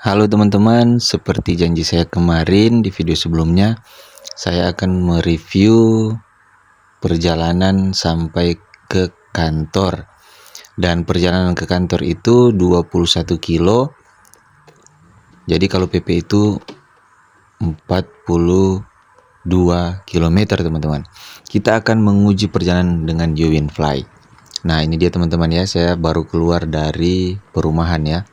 Halo teman-teman, seperti janji saya kemarin di video sebelumnya, saya akan mereview perjalanan sampai ke kantor. Dan perjalanan ke kantor itu 21 kilo. Jadi kalau PP itu 42 km teman-teman. Kita akan menguji perjalanan dengan UWinFly. Nah ini dia teman-teman ya, saya baru keluar dari perumahan ya.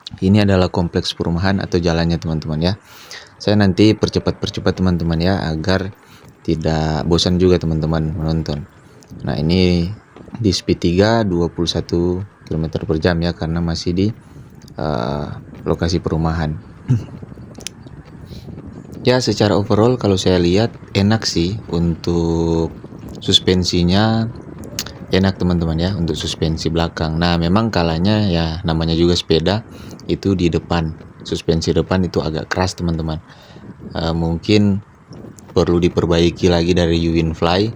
Ini adalah kompleks perumahan atau jalannya teman-teman ya. Saya nanti percepat teman-teman ya, agar tidak bosan juga teman-teman menonton. Nah ini di speed 3 21 km per jam ya, karena masih di lokasi perumahan. Ya secara overall kalau saya lihat enak sih, untuk suspensinya enak teman-teman ya, untuk suspensi belakang. Nah memang kalanya ya, namanya juga sepeda itu di depan, suspensi depan itu agak keras teman-teman. Mungkin perlu diperbaiki lagi dari UWinFly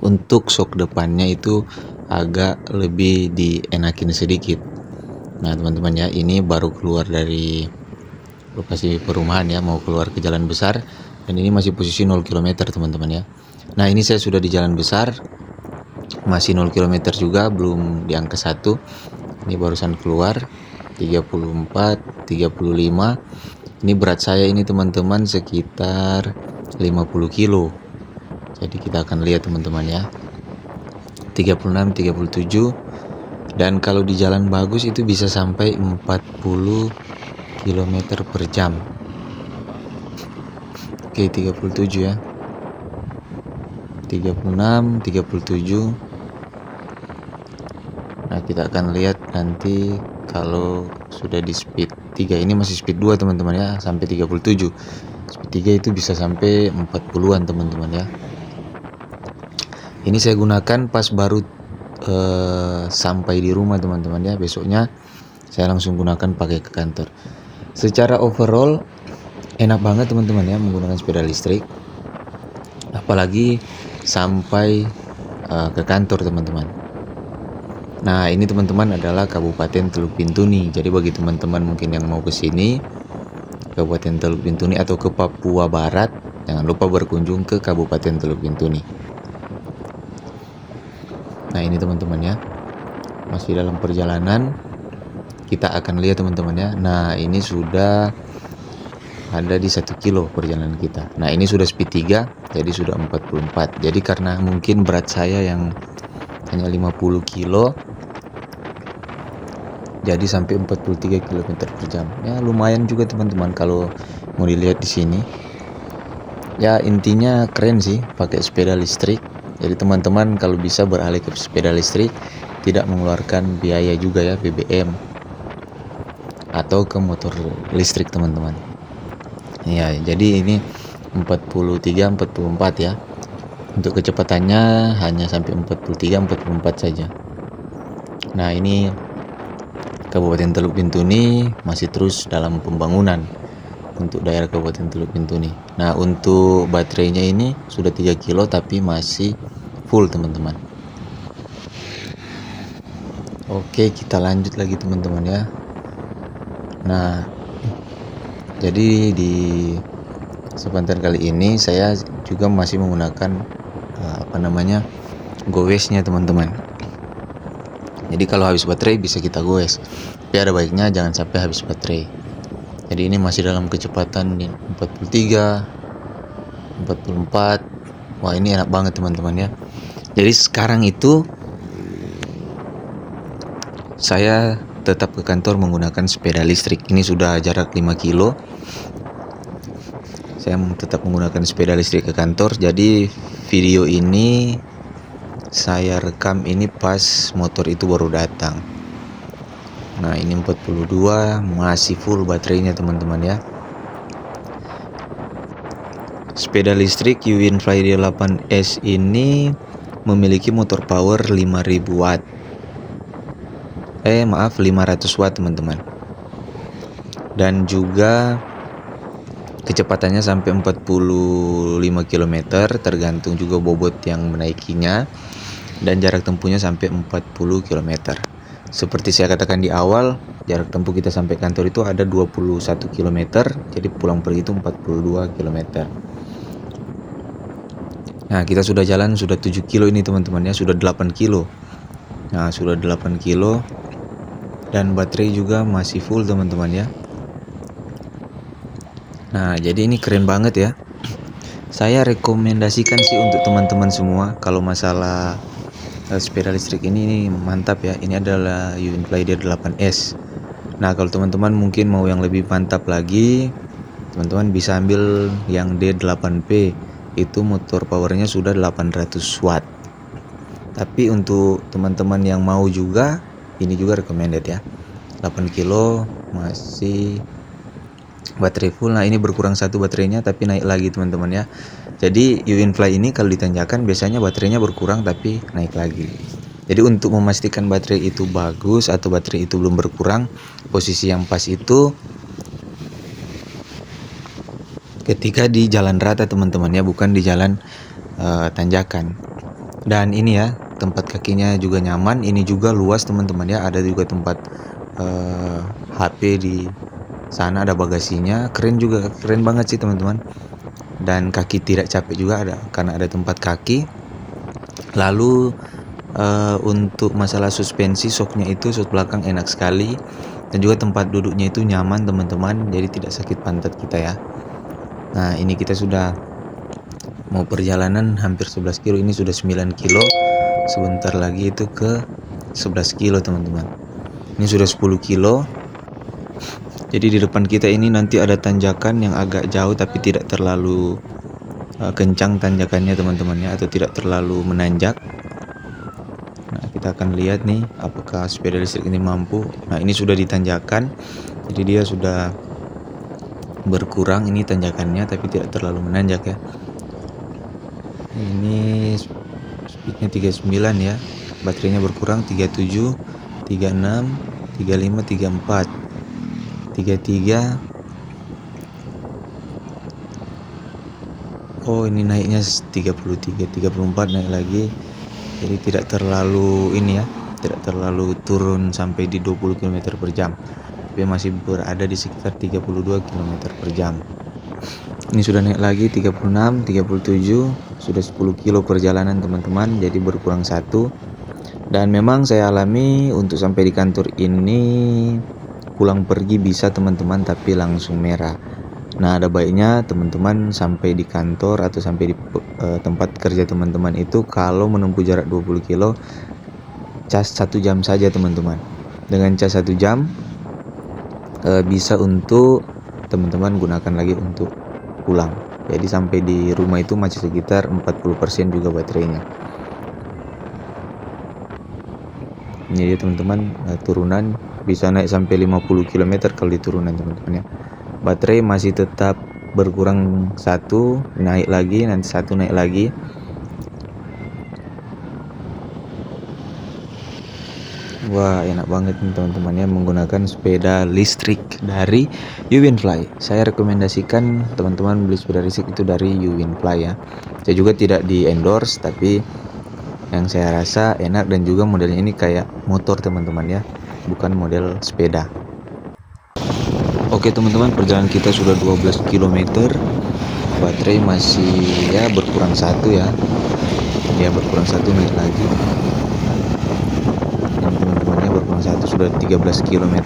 untuk shock depannya itu agak lebih dienakin sedikit. Nah teman-teman ya, ini baru keluar dari lokasi perumahan ya, mau keluar ke jalan besar, dan ini masih posisi 0 km teman-teman ya. Nah ini saya sudah di jalan besar, masih 0 km juga, belum di angka 1. Ini barusan keluar 34 35. Ini berat saya ini teman-teman sekitar 50 kilo. Jadi kita akan lihat teman-teman ya, 36 37. Dan kalau di jalan bagus itu bisa sampai 40 km per jam. Oke 37 ya, 36 37. Nah kita akan lihat nanti kalau sudah di speed 3. Ini masih speed 2 teman-teman ya, sampai 37. Speed 3 itu bisa sampai 40-an teman-teman ya. Ini saya gunakan pas baru sampai di rumah teman-teman ya. Besoknya saya langsung gunakan pakai ke kantor. Secara overall enak banget teman-teman ya menggunakan sepeda listrik, apalagi sampai ke kantor teman-teman. Nah ini teman-teman adalah Kabupaten Teluk Bintuni. Jadi bagi teman-teman mungkin yang mau ke sini, Kabupaten Teluk Bintuni atau ke Papua Barat, jangan lupa berkunjung ke Kabupaten Teluk Bintuni. Nah ini teman-teman ya, masih dalam perjalanan. Kita akan lihat teman-teman ya. Nah ini sudah ada di 1 kilo perjalanan kita. Nah ini sudah speed 3, jadi sudah 44. Jadi karena mungkin berat saya yang hanya 50 kilo, jadi sampai 43 km per jam. Ya lumayan juga teman-teman kalau mau dilihat di sini. Ya intinya keren sih pakai sepeda listrik. Jadi teman-teman kalau bisa beralih ke sepeda listrik, tidak mengeluarkan biaya juga ya, BBM, atau ke motor listrik teman-teman. Ya jadi ini 43 44 ya. Untuk kecepatannya hanya sampai 43 44 saja. Nah ini Kabupaten Teluk Bintuni masih terus dalam pembangunan untuk daerah Kabupaten Teluk Bintuni. Nah untuk baterainya ini sudah 3 kilo tapi masih full teman-teman. Oke kita lanjut lagi teman-teman ya. Nah jadi di sepanjang kali ini saya juga masih menggunakan goesnya teman-teman. Jadi kalau habis baterai bisa kita goes, tapi ada baiknya jangan sampai habis baterai. Jadi ini masih dalam kecepatan 43 44. Wah ini enak banget teman-teman ya. Jadi sekarang itu saya tetap ke kantor menggunakan sepeda listrik. Ini sudah jarak 5 kilo. Saya tetap menggunakan sepeda listrik ke kantor. Jadi video ini saya rekam ini pas motor itu baru datang. Nah ini 42, masih full baterainya teman-teman ya. Sepeda listrik UWinFly D8S ini memiliki motor power 5000 watt. 500 watt teman-teman. Dan juga kecepatannya sampai 45 km, tergantung juga bobot yang menaikinya, dan jarak tempuhnya sampai 40 km. Seperti saya katakan di awal, jarak tempuh kita sampai kantor itu ada 21 km, jadi pulang pergi itu 42 km. Nah, kita sudah jalan sudah 7 kilo ini teman-teman ya, sudah 8 kilo. Nah, sudah 8 kilo dan baterai juga masih full teman-teman ya. Nah, jadi ini keren banget ya. Saya rekomendasikan sih untuk teman-teman semua kalau masalah sepeda listrik ini mantap ya. Ini adalah Uinfly D8S. Nah, kalau teman-teman mungkin mau yang lebih mantap lagi, teman-teman bisa ambil yang D8P. Itu motor powernya sudah 800 watt. Tapi untuk teman-teman yang mau juga, ini juga recommended ya. 8 kilo masih baterai full. Nah, ini berkurang satu baterainya tapi naik lagi teman-teman ya. Jadi Uinfly ini kalau ditanjakan biasanya baterainya berkurang tapi naik lagi. Jadi untuk memastikan baterai itu bagus atau baterai itu belum berkurang, posisi yang pas itu ketika di jalan rata teman-teman ya, bukan di jalan tanjakan. Dan ini ya, tempat kakinya juga nyaman, ini juga luas teman-teman ya, ada juga tempat HP di sana, ada bagasinya, keren juga, keren banget sih teman-teman. Dan kaki tidak capek juga ada karena ada tempat kaki. Lalu untuk masalah suspensi, shocknya itu shock belakang enak sekali, dan juga tempat duduknya itu nyaman teman-teman, jadi tidak sakit pantat kita ya. Nah, ini kita sudah mau perjalanan hampir 11 kilo, ini sudah 9 kilo, sebentar lagi itu ke 11 kilo teman-teman. Ini sudah 10 kilo. Jadi di depan kita ini nanti ada tanjakan yang agak jauh tapi tidak terlalu kencang tanjakannya teman-teman ya, atau tidak terlalu menanjak. Nah, kita akan lihat nih apakah sepeda listrik ini mampu. Nah, ini sudah ditanjakan, jadi dia sudah berkurang ini tanjakannya tapi tidak terlalu menanjak ya. Ini speednya 39 ya, baterainya berkurang 37, 36, 35, 34, 33. Oh, ini naiknya 33, 34 naik lagi. Jadi tidak terlalu ini ya, tidak terlalu turun sampai di 20 km per jam. Tapi masih berada di sekitar 32 km per jam. Ini sudah naik lagi 36, 37, sudah 10 kilo perjalanan teman-teman, jadi berkurang satu. Dan memang saya alami untuk sampai di kantor ini pulang pergi bisa teman-teman, tapi langsung merah. Nah, ada baiknya teman-teman sampai di kantor atau sampai di tempat kerja teman-teman itu kalau menempuh jarak 20 kilo cas 1 jam saja teman-teman. Dengan cas 1 jam bisa untuk teman-teman gunakan lagi untuk pulang. Jadi sampai di rumah itu masih sekitar 40% juga baterainya. Jadi teman-teman turunan bisa naik sampai 50 km kalau di turunan teman-teman ya. Baterai masih tetap berkurang satu, naik lagi, nanti satu naik lagi. Wah, enak banget nih teman-teman ya menggunakan sepeda listrik dari Uinfly. Saya rekomendasikan teman-teman beli sepeda listrik itu dari Uinfly ya. Saya juga tidak di endorse, tapi yang saya rasa enak dan juga modelnya ini kayak motor teman-teman ya, bukan model sepeda. Oke teman-teman, perjalanan kita sudah 12 km. Baterai masih ya berkurang satu ya. Ya berkurang satu, naik lagi. Dan teman-temannya berkurang satu, sudah 13 km.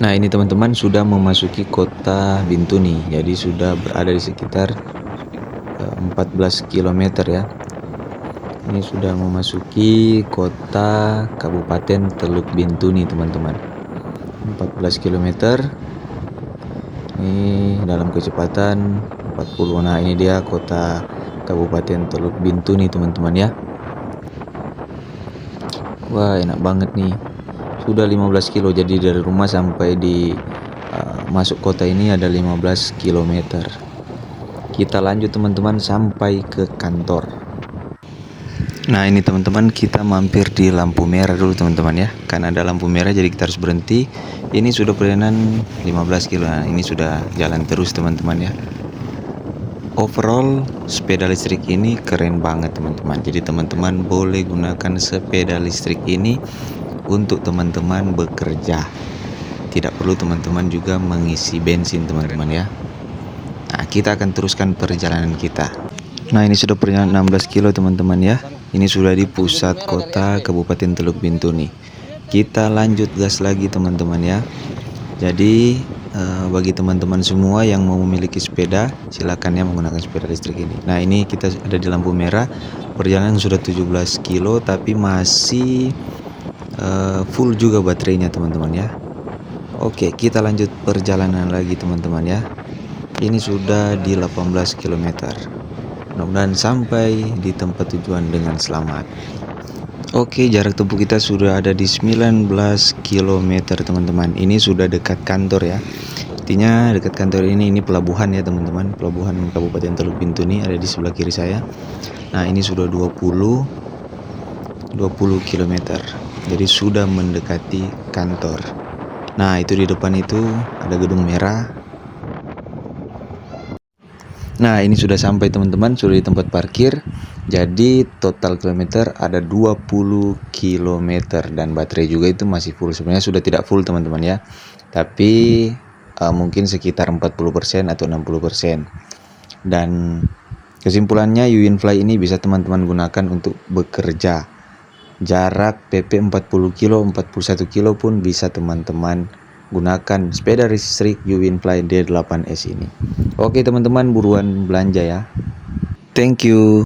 Nah, ini teman-teman sudah memasuki kota Bintuni. Jadi sudah berada di sekitar 14 km ya. Ini sudah memasuki kota Kabupaten Teluk Bintuni teman-teman. 14 km. Ini dalam kecepatan 40. Nah, ini dia kota Kabupaten Teluk Bintuni teman-teman ya. Wah, enak banget nih. Sudah 15 kilo, jadi dari rumah sampai di masuk kota ini ada 15 km. Kita lanjut teman-teman sampai ke kantor. Nah, ini teman-teman kita mampir di lampu merah dulu teman-teman ya. Karena ada lampu merah jadi kita harus berhenti. Ini sudah perjalanan 15 kilo. Nah, ini sudah jalan terus teman-teman ya. Overall, sepeda listrik ini keren banget teman-teman. Jadi teman-teman boleh gunakan sepeda listrik ini untuk teman-teman bekerja. Tidak perlu teman-teman juga mengisi bensin teman-teman ya. Nah, kita akan teruskan perjalanan kita. Nah, ini sudah perjalanan 16 kilo teman-teman ya. Ini sudah di pusat kota Kabupaten Teluk Bintuni. Kita lanjut gas lagi teman-teman ya. Jadi bagi teman-teman semua yang mau memiliki sepeda, silakan ya menggunakan sepeda listrik ini. Nah, ini kita ada di lampu merah. Perjalanan sudah 17 kilo tapi masih full juga baterainya teman-teman ya. Oke, kita lanjut perjalanan lagi teman-teman ya. Ini sudah di 18 km. Mudah-mudahan sampai di tempat tujuan dengan selamat. Oke, jarak tempuh kita sudah ada di 19 km teman-teman. Ini sudah dekat kantor ya. Artinya dekat kantor ini pelabuhan ya teman-teman. Pelabuhan Kabupaten Teluk Bintuni ada di sebelah kiri saya. Nah, ini sudah 20 km. Jadi sudah mendekati kantor. Nah, itu di depan itu ada gedung merah. Nah, ini sudah sampai teman-teman, sudah di tempat parkir. Jadi total kilometer ada 20 km dan baterai juga itu masih full. Sebenarnya sudah tidak full teman-teman ya. Tapi mungkin sekitar 40% atau 60%. Dan kesimpulannya UWinFly ini bisa teman-teman gunakan untuk bekerja. Jarak PP 40 kilo, 41 kilo pun bisa teman-teman gunakan sepeda listrik UWinFly D8S ini. Oke teman-teman, buruan belanja ya. Thank you.